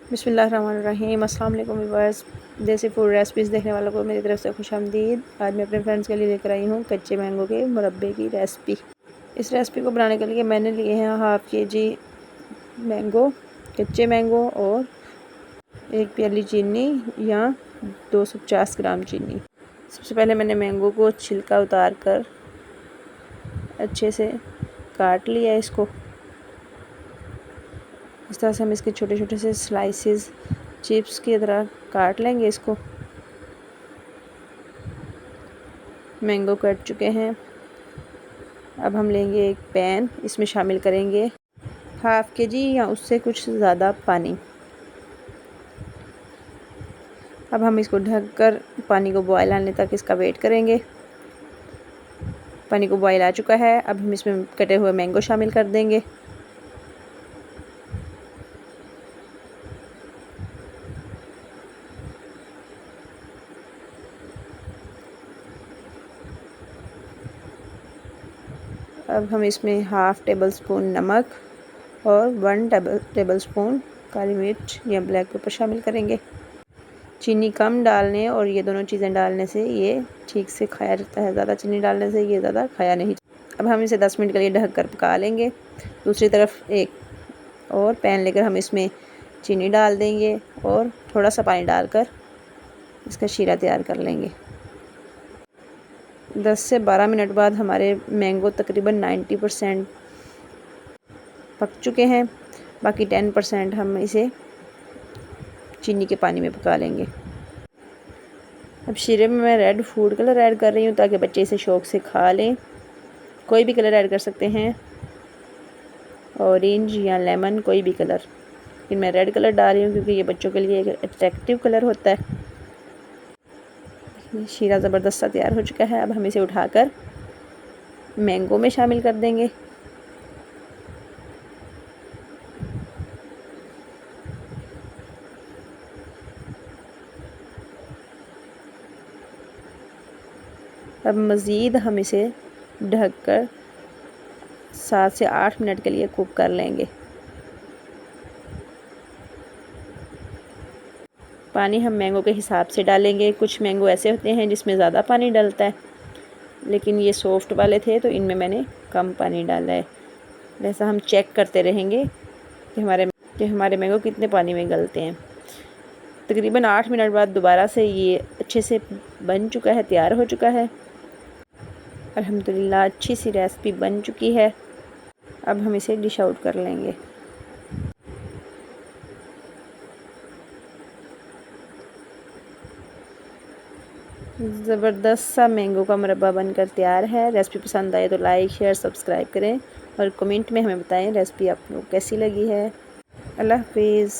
बिस्मिल्लाहिर्रहमानिर्रहीम। अस्सलाम वालेकुम व्यूअर्स। देसी फूड रेसिपीज़ देखने वालों को मेरी तरफ से खुशामदीद। आज मैं अपने फ्रेंड्स के लिए लेकर आई हूँ कच्चे मैंगो के मुरब्बे की रेसिपी। इस रेसिपी को बनाने के लिए मैंने लिए हैं हाफ़ के-जी मैंगो, कच्चे मैंगो और 1 प्याली चीनी या 250 ग्राम चीनी। सबसे पहले मैंने मैंगो को छिलका उतार कर अच्छे से काट लिया। इसको इस तरह से हम इसके छोटे छोटे से स्लाइसेस चिप्स की तरह काट लेंगे। इसको मैंगो कट चुके हैं। अब हम लेंगे एक पैन, इसमें शामिल करेंगे हाफ़ के-जी या उससे कुछ ज़्यादा पानी। अब हम इसको ढककर पानी को बॉयल आने तक इसका वेट करेंगे। पानी को बॉयल आ चुका है। अब हम इसमें कटे हुए मैंगो शामिल कर देंगे। अब हम इसमें हाफ़ टेबल स्पून नमक और 1 टेबल स्पून काली मिर्च या ब्लैक पेपर शामिल करेंगे। चीनी कम डालने और ये दोनों चीज़ें डालने से ये ठीक से खाया जाता है। ज़्यादा चीनी डालने से ये ज़्यादा खाया नहीं। अब हम इसे 10 मिनट के लिए ढक कर पका लेंगे। दूसरी तरफ एक और पैन लेकर हम इसमें चीनी डाल देंगे और थोड़ा सा पानी डालकर इसका शीरा तैयार कर लेंगे। 10 से 12 मिनट बाद हमारे मैंगो तकरीबन 90% पक चुके हैं। बाकी 10% हम इसे चीनी के पानी में पका लेंगे। अब शीरे में मैं रेड फूड कलर ऐड कर रही हूँ ताकि बच्चे इसे शौक़ से खा लें। कोई भी कलर ऐड कर सकते हैं, ऑरेंज या लेमन, कोई भी कलर। लेकिन मैं रेड कलर डाल रही हूँ क्योंकि ये बच्चों के लिए एक अट्रैक्टिव कलर होता है। शीरा ज़बरदस्त सा तैयार हो चुका है। अब हम इसे उठाकर मैंगो में शामिल कर देंगे। अब मज़ीद हम इसे ढककर 7 से 8 मिनट के लिए कुक कर लेंगे। पानी हम मैंगो के हिसाब से डालेंगे। कुछ मैंगो ऐसे होते हैं जिसमें ज़्यादा पानी डलता है, लेकिन ये सॉफ्ट वाले थे तो इनमें मैंने कम पानी डाला है। वैसा हम चेक करते रहेंगे कि हमारे मैंगो कितने पानी में गलते हैं। तकरीबन 8 मिनट बाद दोबारा से ये अच्छे से बन चुका है, तैयार हो चुका है। अल्हम्दुलिल्लाह अच्छी सी रेसिपी बन चुकी है। अब हम इसे डिश आउट कर लेंगे। ज़बरदस्त सा मैंगो का मुरब्बा बनकर तैयार है। रेसिपी पसंद आए तो लाइक, शेयर, सब्सक्राइब करें और कमेंट में हमें बताएं रेसिपी आपको कैसी लगी है। अल्लाह हाफिज़।